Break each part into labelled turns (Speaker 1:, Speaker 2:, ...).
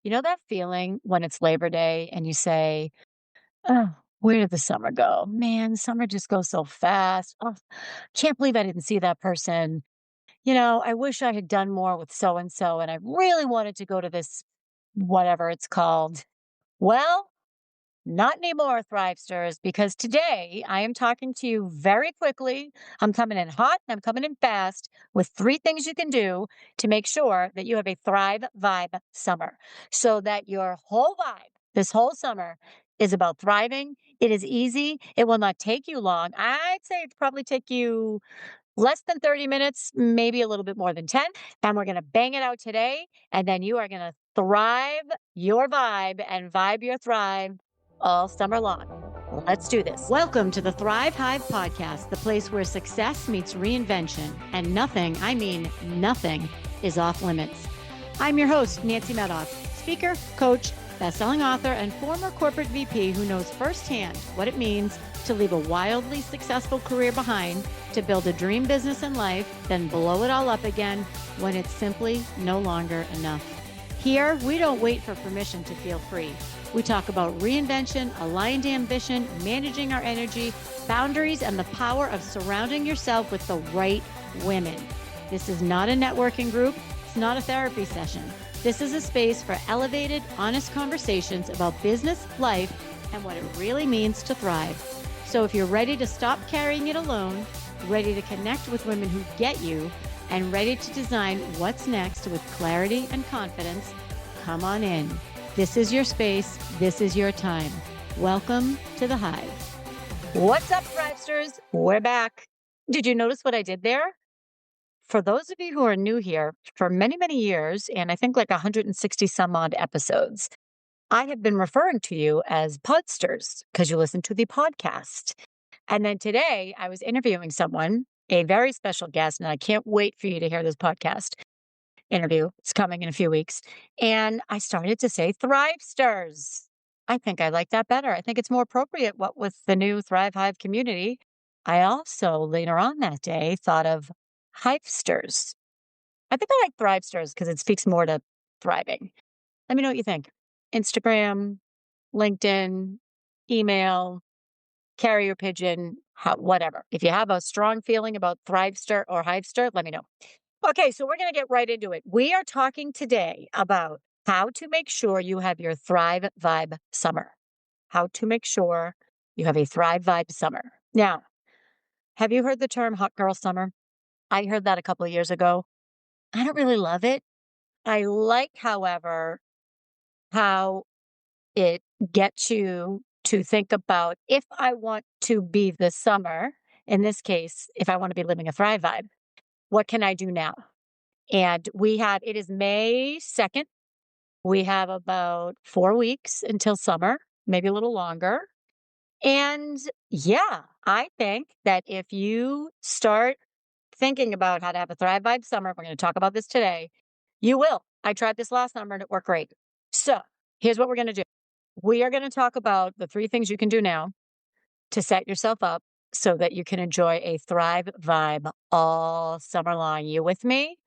Speaker 1: You know that feeling when it's Labor Day and you say, "Oh, where did the summer go? Man, summer just goes so fast. Oh, can't believe I didn't see that person. I wish I had done more with so and so, and I really wanted to go to this, whatever it's called." Well, not anymore, Thrivesters, because today I am talking to you very quickly. I'm coming in hot and I'm coming in fast with three things you can do to make sure that you have a Thrive Vibe summer so that your whole vibe this whole summer is about thriving. It is easy. It will not take you long. I'd say it'd probably take you less than 30 minutes, maybe a little bit more than 10. And we're going to bang it out today. And then you are going to thrive your vibe and vibe your thrive all summer long. Let's do this. Welcome to the Thrive Hive podcast, the place where success meets reinvention and nothing, I mean nothing, is off limits. I'm your host, Nancy Medoff, speaker, coach, best-selling author, and former corporate VP who knows firsthand what it means to leave a wildly successful career behind, to build a dream business and life, then blow it all up again when it's simply no longer enough. Here, we don't wait for permission to feel free. We talk about reinvention, aligned ambition, managing our energy, boundaries, and the power of surrounding yourself with the right women. This is not a networking group. It's not a therapy session. This is a space for elevated, honest conversations about business, life, and what it really means to thrive. So if you're ready to stop carrying it alone, ready to connect with women who get you, and ready to design what's next with clarity and confidence, come on in. This is your space. This is your time. Welcome to the Hive. What's up, Thrivesters? We're back. Did you notice what I did there? For those of you who are new here, for many, many years, and I think like 160 some odd episodes, I have been referring to you as podsters because you listen to the podcast. And then today I was interviewing someone, a very special guest, and I can't wait for you to hear this podcast interview. It's coming in a few weeks. And I started to say Thrivesters. I think I like that better. I think it's more appropriate what with the new Thrive Hive community. I also later on that day thought of Hivesters. I think I like Thrivesters because it speaks more to thriving. Let me know what you think. Instagram, LinkedIn, email, carrier pigeon, whatever. If you have a strong feeling about Thrivester or Hivester, let me know. Okay, so we're going to get right into it. We are talking today about how to make sure you have your Thrive Vibe summer. How to make sure you have a Thrive Vibe summer. Now, have you heard the term hot girl summer? I heard that a couple of years ago. I don't really love it. I like, however, how it gets you to think about if I want to be this summer, in this case, if I want to be living a Thrive Vibe, what can I do now? And it is May 2nd. We have about 4 weeks until summer, maybe a little longer. And yeah, I think that if you start thinking about how to have a Thrive Vibe summer, we're going to talk about this today, you will. I tried this last summer and it worked great. So here's what we're going to do. We are going to talk about the three things you can do now to set yourself up so that you can enjoy a Thrive Vibe all summer long. You with me?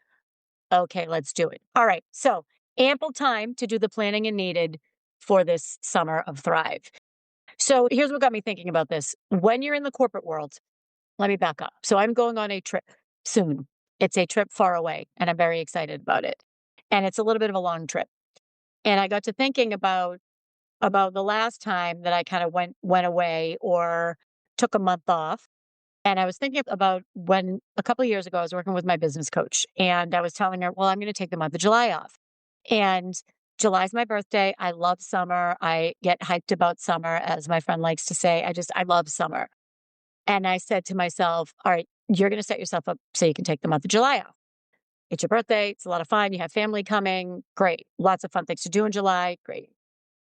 Speaker 1: Okay, let's do it. All right. So ample time to do the planning and needed for this summer of Thrive. So here's what got me thinking about this. When you're in the corporate world, let me back up. So I'm going on a trip soon. It's a trip far away, and I'm very excited about it. And it's a little bit of a long trip. And I got to thinking about the last time that I kind of went away or took a month off. And I was thinking about when a couple of years ago I was working with my business coach, and I was telling her, well, I'm going to take the month of July off. And July's my birthday. I love summer. I get hyped about summer, as my friend likes to say. I love summer. And I said to myself, all right, you're going to set yourself up so you can take the month of July off. It's your birthday. It's a lot of fun. You have family coming. Great. Lots of fun things to do in July. Great.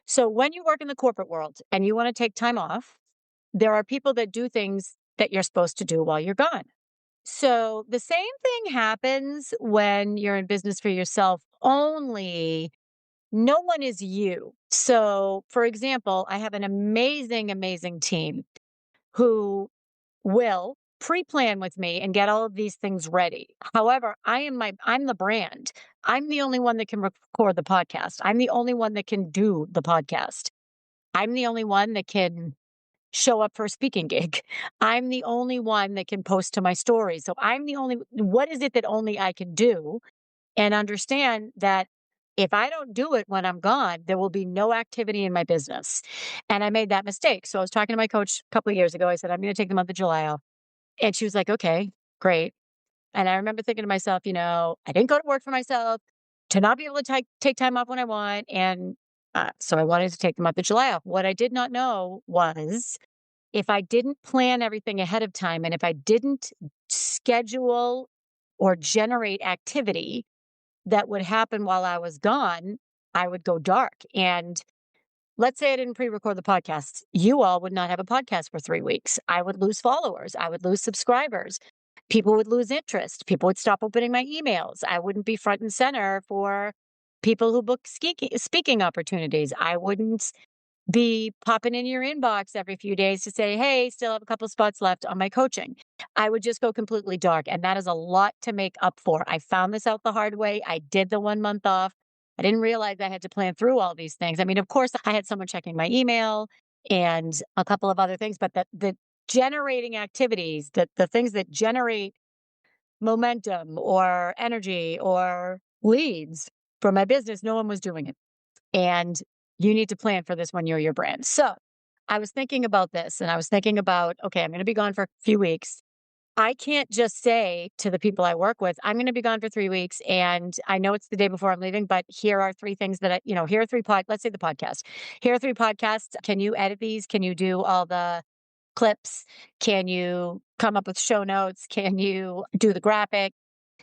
Speaker 1: So when you work in the corporate world and you want to take time off, there are people that do things that you're supposed to do while you're gone. So the same thing happens when you're in business for yourself, only no one is you. So for example, I have an amazing, amazing team who will pre-plan with me and get all of these things ready. However, I'm the brand. I'm the only one that can record the podcast. I'm the only one that can do the podcast. I'm the only one that can show up for a speaking gig. I'm the only one that can post to my stories. So I'm the only what is it that only I can do? And understand that if I don't do it when I'm gone, there will be no activity in my business. And I made that mistake. So I was talking to my coach a couple of years ago. I said, I'm going to take the month of July off. And she was like, okay, great. And I remember thinking to myself, I didn't go to work for myself to not be able to take time off when I want. And so I wanted to take the month of July off. What I did not know was if I didn't plan everything ahead of time and if I didn't schedule or generate activity that would happen while I was gone, I would go dark. And let's say I didn't pre record the podcast. You all would not have a podcast for 3 weeks. I would lose followers. I would lose subscribers. People would lose interest. People would stop opening my emails. I wouldn't be front and center for people who book speaking opportunities. I wouldn't be popping in your inbox every few days to say, hey, still have a couple spots left on my coaching. I would just go completely dark. And that is a lot to make up for. I found this out the hard way. I did the 1 month off. I didn't realize I had to plan through all these things. I mean, of course, I had someone checking my email and a couple of other things, but the generating activities, the things that generate momentum or energy or leads for my business, no one was doing it. And you need to plan for this when you're your brand. So I was thinking about this and I was thinking about, okay, I'm going to be gone for a few weeks. I can't just say to the people I work with, I'm going to be gone for 3 weeks. And I know it's the day before I'm leaving, but here are three things that here are let's say the podcast. Here are three podcasts. Can you edit these? Can you do all the clips? Can you come up with show notes? Can you do the graphic?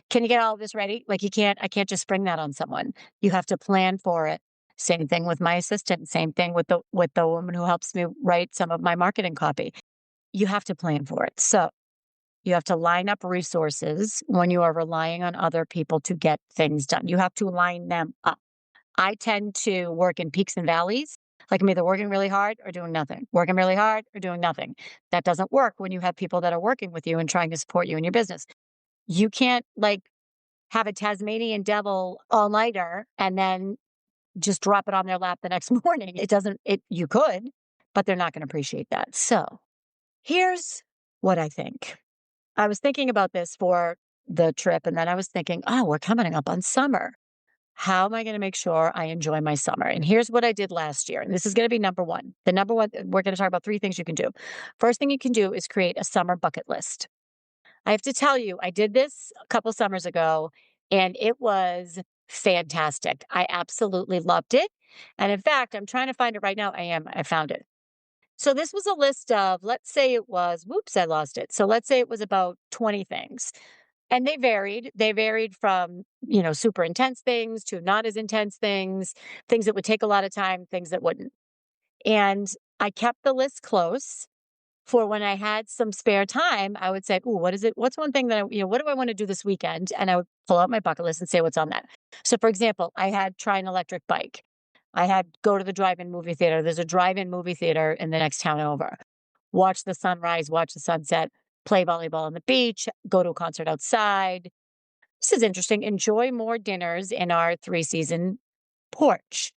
Speaker 1: Can you get all of this ready? Like I can't just spring that on someone. You have to plan for it. Same thing with my assistant. Same thing with the woman who helps me write some of my marketing copy. You have to plan for it. So you have to line up resources when you are relying on other people to get things done. You have to line them up. I tend to work in peaks and valleys. Like I'm either working really hard or doing nothing, working really hard or doing nothing. That doesn't work when you have people that are working with you and trying to support you in your business. You can't have a Tasmanian devil all-nighter and then just drop it on their lap the next morning. You could, but they're not going to appreciate that. So here's what I think. I was thinking about this for the trip, and then I was thinking, oh, we're coming up on summer. How am I going to make sure I enjoy my summer? And here's what I did last year. And this is going to be number one. The number one, we're going to talk about three things you can do. First thing you can do is create a summer bucket list. I have to tell you, I did this a couple summers ago, and it was fantastic. I absolutely loved it. And in fact, I'm trying to find it right now. I found it. So this was a list of, let's say it was, whoops, I lost it. So let's say it was about 20 things. And they varied. They varied from, super intense things to not as intense things, things that would take a lot of time, things that wouldn't. And I kept the list close for when I had some spare time. I would say, "Ooh, what is it? What's one thing that what do I want to do this weekend?" And I would pull out my bucket list and say what's on that. So, for example, I had try an electric bike. I had go to the drive-in movie theater. There's a drive-in movie theater in the next town over. Watch the sunrise, watch the sunset, play volleyball on the beach, go to a concert outside. This is interesting. Enjoy more dinners in our three-season porch.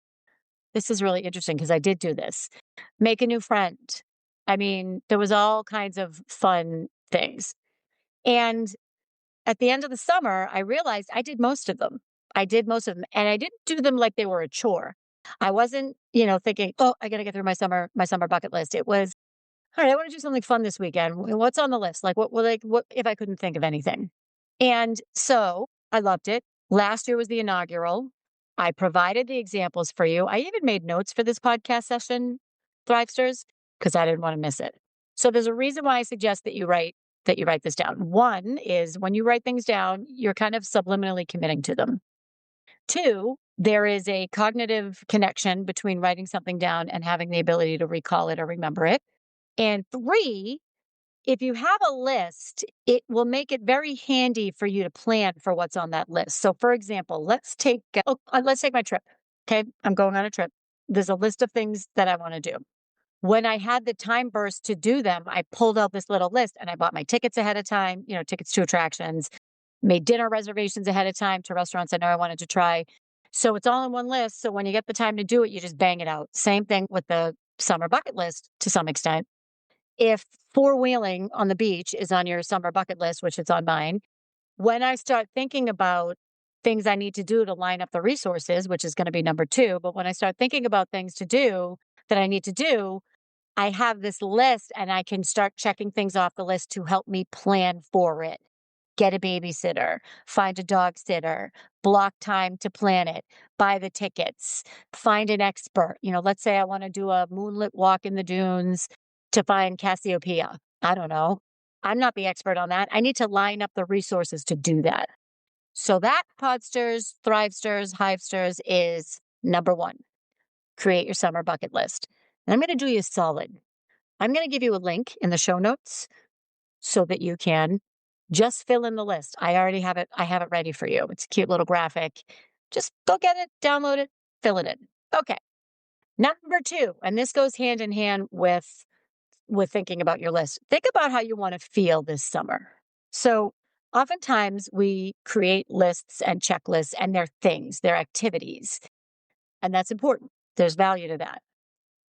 Speaker 1: This is really interesting because I did do this. Make a new friend. I mean, there was all kinds of fun things. And at the end of the summer, I realized I did most of them. I did most of them. And I didn't do them like they were a chore. I wasn't, thinking, oh, I got to get through my summer bucket list. It was, all right, I want to do something fun this weekend. What's on the list? What if I couldn't think of anything? And so I loved it. Last year was the inaugural. I provided the examples for you. I even made notes for this podcast session, Thrivesters, because I didn't want to miss it. So there's a reason why I suggest that you write this down. One is when you write things down, you're kind of subliminally committing to them. Two, there is a cognitive connection between writing something down and having the ability to recall it or remember it. And three, if you have a list, it will make it very handy for you to plan for what's on that list. So, for example, let's take my trip. Okay, I'm going on a trip. There's a list of things that I want to do. When I had the time burst to do them, I pulled out this little list and I bought my tickets ahead of time, tickets to attractions, made dinner reservations ahead of time to restaurants I know I wanted to try. So it's all in one list. So when you get the time to do it, you just bang it out. Same thing with the summer bucket list to some extent. If four-wheeling on the beach is on your summer bucket list, which it's on mine, when I start thinking about things I need to do to line up the resources, which is going to be number two, but when I start thinking about things to do that I need to do, I have this list and I can start checking things off the list to help me plan for it. Get a babysitter, find a dog sitter, block time to plan it, buy the tickets, find an expert. Let's say I want to do a moonlit walk in the dunes to find Cassiopeia. I don't know. I'm not the expert on that. I need to line up the resources to do that. So that Podsters, Thrivesters, Hivesters is number one. Create your summer bucket list. And I'm going to do you a solid. I'm going to give you a link in the show notes so that you can just fill in the list. I already have it. I have it ready for you. It's a cute little graphic. Just go get it, download it, fill it in. Okay. Number two, and this goes hand in hand with thinking about your list. Think about how you want to feel this summer. So oftentimes we create lists and checklists and they're things, they're activities, and that's important. There's value to that.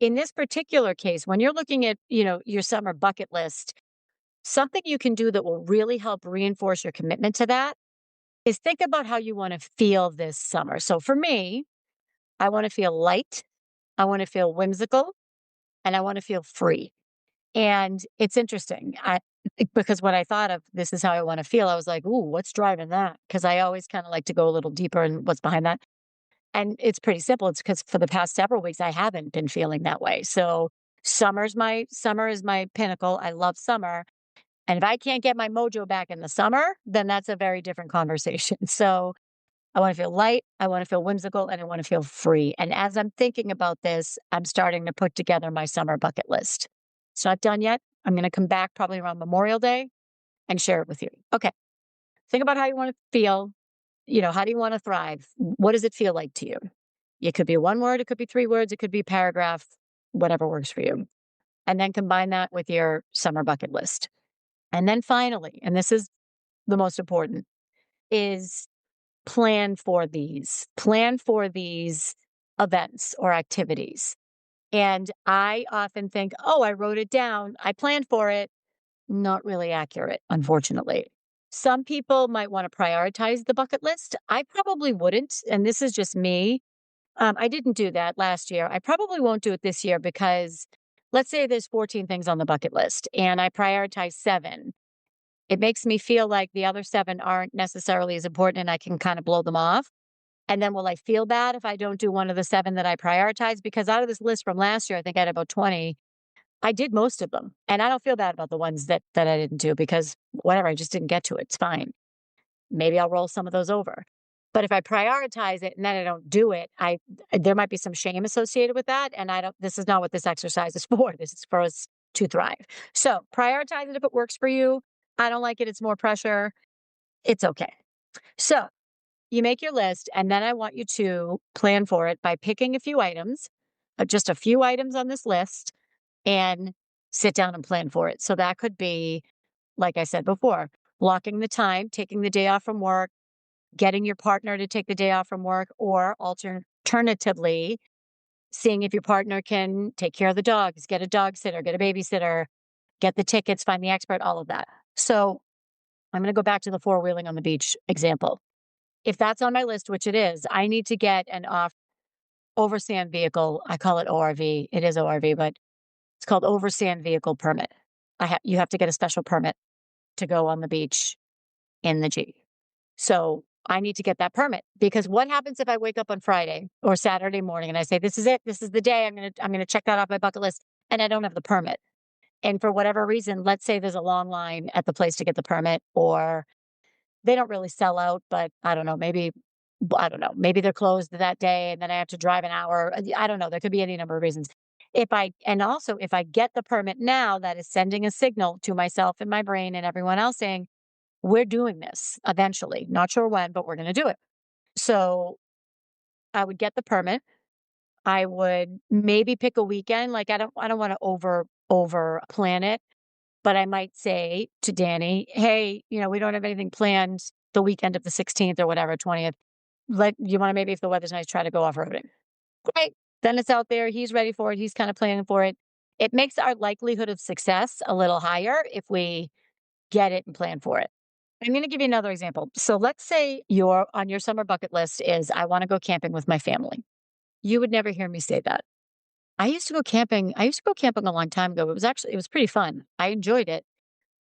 Speaker 1: In this particular case, when you're looking at, your summer bucket list, something you can do that will really help reinforce your commitment to that is think about how you want to feel this summer. So for me, I want to feel light, I want to feel whimsical, and I want to feel free. And it's interesting. Because when I thought of this is how I want to feel, I was like, ooh, what's driving that? Because I always kind of like to go a little deeper in what's behind that. And it's pretty simple. It's because for the past several weeks, I haven't been feeling that way. So summer is my pinnacle. I love summer. And if I can't get my mojo back in the summer, then that's a very different conversation. So I want to feel light, I want to feel whimsical, and I want to feel free. And as I'm thinking about this, I'm starting to put together my summer bucket list. It's not done yet. I'm going to come back probably around Memorial Day and share it with you. Okay. Think about how you want to feel. How do you want to thrive? What does it feel like to you? It could be one word, it could be three words, it could be a paragraph, whatever works for you. And then combine that with your summer bucket list. And then finally, and this is the most important, is plan for these events or activities. And I often think, oh, I wrote it down, I planned for it. Not really accurate, unfortunately. Some people might want to prioritize the bucket list. I probably wouldn't. And this is just me. I didn't do that last year. I probably won't do it this year because let's say there's 14 things on the bucket list and I prioritize 7. It makes me feel like the other 7 aren't necessarily as important and I can kind of blow them off. And then will I feel bad if I don't do one of the 7 that I prioritize? Because out of this list from last year, I think I had about 20. I did most of them. And I don't feel bad about the ones that I didn't do because whatever, I just didn't get to it. It's fine. Maybe I'll roll some of those over. But if I prioritize it and then I don't do it, there might be some shame associated with that. And this is not what this exercise is for. This is for us to thrive. So prioritize it if it works for you. I don't like it. It's more pressure. It's okay. So you make your list and then I want you to plan for it by picking a few items, just a few items on this list and sit down and plan for it. So that could be, like I said before, blocking the time, taking the day off from work, getting your partner to take the day off from work, or alternatively, seeing if your partner can take care of the dogs, get a dog sitter, get a babysitter, get the tickets, find the expert, all of that. So I'm going to go back to the four-wheeling on the beach example. If that's on my list, which it is, I need to get an oversand vehicle. I call it ORV. It is ORV, but it's called oversand vehicle permit. You have to get a special permit to go on the beach in the Jeep. So I need to get that permit because what happens if I wake up on Friday or Saturday morning and I say, this is it. This is the day I'm going to check that off my bucket list and I don't have the permit. And for whatever reason, let's say there's a long line at the place to get the permit or they don't really sell out, but I don't know, maybe they're closed that day and then I have to drive an hour. I don't know. There could be any number of reasons. If I get the permit now, that is sending a signal to myself and my brain and everyone else saying, we're doing this eventually. Not sure when, but we're going to do it. So I would get the permit. I would maybe pick a weekend, like, I don't wanna over plan it, but I might say to Danny, "Hey, we don't have anything planned the weekend of the 16th or whatever, 20th. You wanna maybe if the weather's nice, try to go off-roading." Great. Then it's out there, he's ready for it, he's kinda planning for it. It makes our likelihood of success a little higher if we get it and plan for it. I'm gonna give you another example. So let's say your on your summer bucket list is, "I wanna go camping with my family." You would never hear me say that. I used to go camping a long time ago. It was pretty fun. I enjoyed it.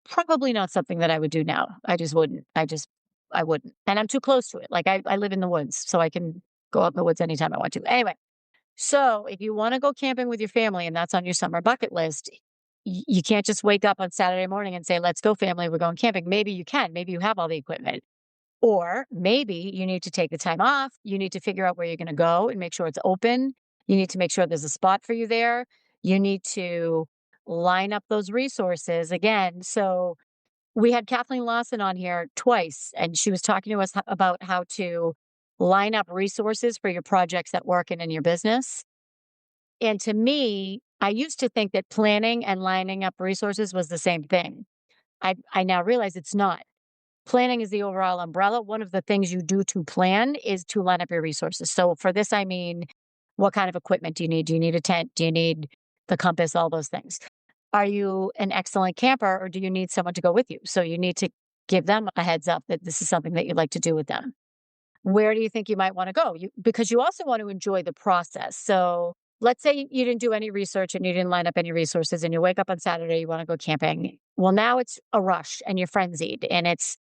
Speaker 1: Probably not something that I would do now. I just wouldn't. I wouldn't. And I'm too close to it. Like I live in the woods, so I can go out in the woods anytime I want to. Anyway, so if you want to go camping with your family and that's on your summer bucket list, you can't just wake up on Saturday morning and say, "Let's go, family. We're going camping." Maybe you can. Maybe you have all the equipment. Or maybe you need to take the time off. You need to figure out where you're going to go and make sure it's open. You need to make sure there's a spot for you there. You need to line up those resources again. So we had Kathleen Lawson on here twice, and she was talking to us about how to line up resources for your projects at work and in your business. And to me, I used to think that planning and lining up resources was the same thing. I now realize it's not. Planning is the overall umbrella. One of the things you do to plan is to line up your resources. So for this, I mean, what kind of equipment do you need? Do you need a tent? Do you need the compass? All those things. Are you an excellent camper or do you need someone to go with you? So you need to give them a heads up that this is something that you'd like to do with them. Where do you think you might want to go? Because you also want to enjoy the process. So let's say you didn't do any research and you didn't line up any resources and you wake up on Saturday, you want to go camping. Well, now it's a rush and you're frenzied and it's,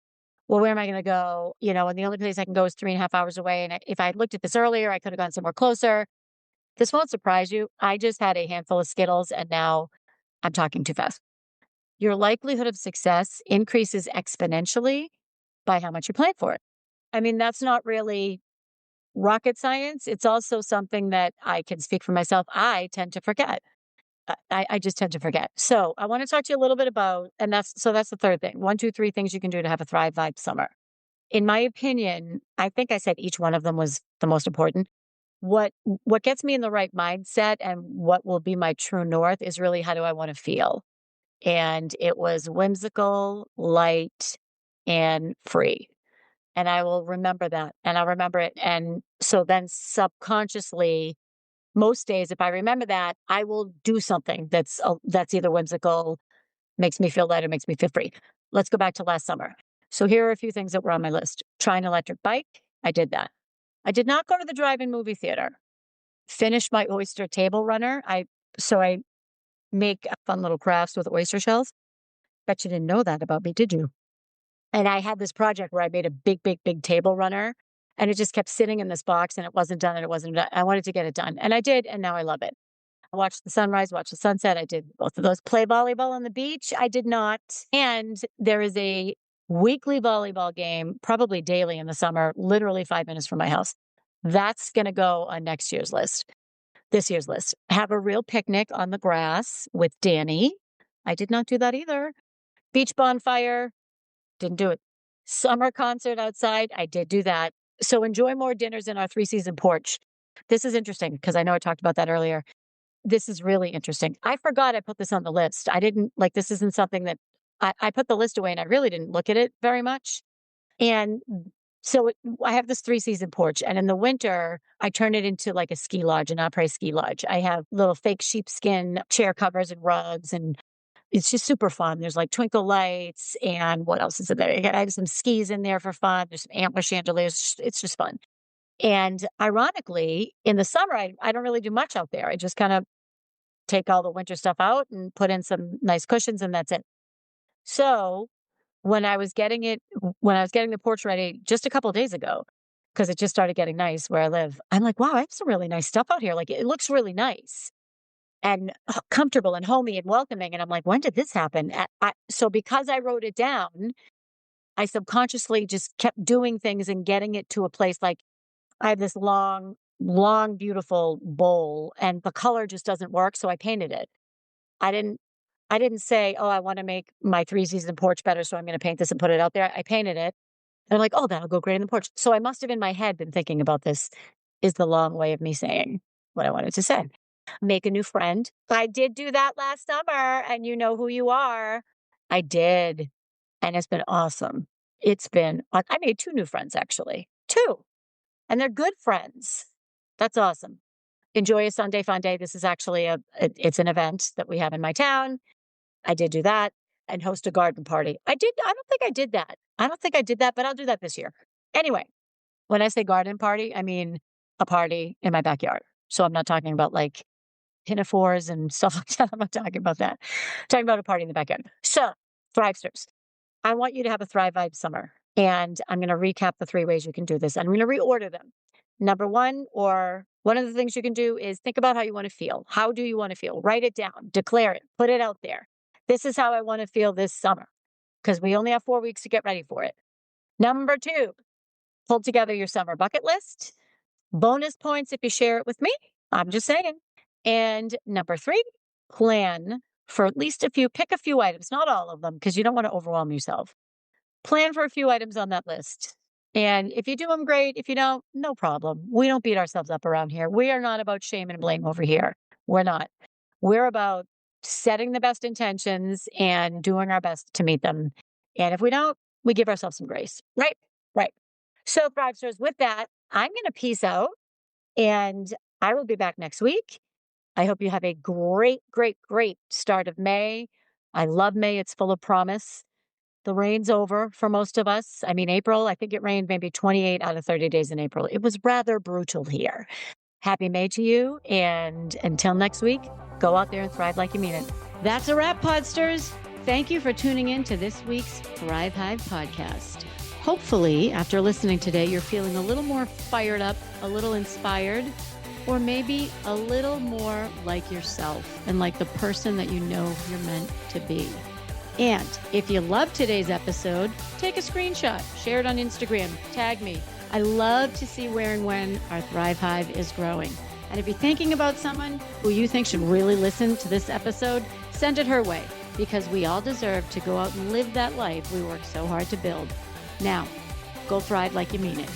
Speaker 1: well, where am I going to go? And the only place I can go is 3.5 hours away. And if I had looked at this earlier, I could have gone somewhere closer. This won't surprise you. I just had a handful of Skittles and now I'm talking too fast. Your likelihood of success increases exponentially by how much you plan for it. I mean, that's not really rocket science. It's also something that I can speak for myself. I tend to forget. I just tend to forget. So I want to talk to you a little bit about, and that's the third thing. One, two, three things you can do to have a Thrive Vibe summer. In my opinion, I think I said each one of them was the most important. What gets me in the right mindset and what will be my true north is really how do I want to feel? And it was whimsical, light, and free. And I will remember that, and I'll remember it, and so then subconsciously, most days, if I remember that, I will do something that's either whimsical, makes me feel lighter, makes me feel free. Let's go back to last summer. So here are a few things that were on my list. Try an electric bike, I did that. I did not go to the drive-in movie theater. Finish my oyster table runner. I make fun little crafts with oyster shells. Bet you didn't know that about me, did you? And I had this project where I made a big, big, big table runner, and it just kept sitting in this box, and it wasn't done, and it wasn't done. I wanted to get it done, and I did, and now I love it. I watched the sunrise, watched the sunset. I did both of those. Play volleyball on the beach? I did not. And there is a weekly volleyball game, probably daily in the summer, literally 5 minutes from my house. That's going to go on this year's list. Have a real picnic on the grass with Danny. I did not do that either. Beach bonfire, didn't do it. Summer concert outside, I did do that. So enjoy more dinners in our three-season porch. This is interesting because I know I talked about that earlier. This is really interesting. I forgot I put this on the list. I didn't like this isn't something that I put the list away and I really didn't look at it very much. And so I have this three-season porch, and in the winter, I turn it into like a ski lodge, an après ski lodge. I have little fake sheepskin chair covers and rugs, and it's just super fun. There's like twinkle lights, and what else is in there? I have some skis in there for fun. There's some antler chandeliers. It's just fun. And ironically, in the summer, I don't really do much out there. I just kind of take all the winter stuff out and put in some nice cushions, and that's it. So when I was getting the porch ready just a couple of days ago, because it just started getting nice where I live, I'm like, wow, I have some really nice stuff out here. Like it looks really nice and comfortable and homey and welcoming. And I'm like, when did this happen? So because I wrote it down, I subconsciously just kept doing things and getting it to a place like I have this long, long, beautiful bowl and the color just doesn't work. So I painted it. I didn't I didn't say, "Oh, I wanna make my three-season porch better, so I'm gonna paint this and put it out there." I painted it. They're like, "Oh, that'll go great in the porch." So I must have in my head been thinking about this, is the long way of me saying. what I wanted to say. Make a new friend. I did do that last summer, and you know who you are. I did, and it's been awesome. It's been I made 2 new friends, actually. 2, and they're good friends. That's awesome. Enjoy a Sunday fun day. This is actually it's an event that we have in my town. I did do that and host a garden party. I don't think I did that. I don't think I did that, but I'll do that this year. Anyway, when I say garden party, I mean a party in my backyard. So I'm not talking about like pinafores and stuff like that. I'm not talking about that. I'm talking about a party in the backyard. So, Thrivesters, I want you to have a Thrive Vibe summer. And I'm going to recap the 3 ways you can do this. I'm going to reorder them. Number 1, or one of the things you can do is think about how you want to feel. How do you want to feel? Write it down, declare it, put it out there. This is how I want to feel this summer, because we only have 4 weeks to get ready for it. Number 2, pull together your summer bucket list. Bonus points if you share it with me. I'm just saying. And number 3, plan for at least pick a few items, not all of them, because you don't want to overwhelm yourself. Plan for a few items on that list. And if you do them, great. If you don't, no problem. We don't beat ourselves up around here. We are not about shame and blame over here. We're not. We're about setting the best intentions and doing our best to meet them. And if we don't, we give ourselves some grace. Right? Right. So, Thrivesters, with that, I'm going to peace out, and I will be back next week. I hope you have a great, great, great start of May. I love May. It's full of promise. The rain's over for most of us. I mean, April, I think it rained maybe 28 out of 30 days in April. It was rather brutal here. Happy May to you. And until next week, go out there and thrive like you mean it. That's a wrap, Podsters. Thank you for tuning in to this week's Thrive Hive podcast. Hopefully, after listening today, you're feeling a little more fired up, a little inspired, or maybe a little more like yourself and like the person that you know you're meant to be. And if you love today's episode, take a screenshot, share it on Instagram, tag me. I love to see where and when our Thrive Hive is growing. And if you're thinking about someone who you think should really listen to this episode, send it her way, because we all deserve to go out and live that life we work so hard to build. Now, go thrive like you mean it.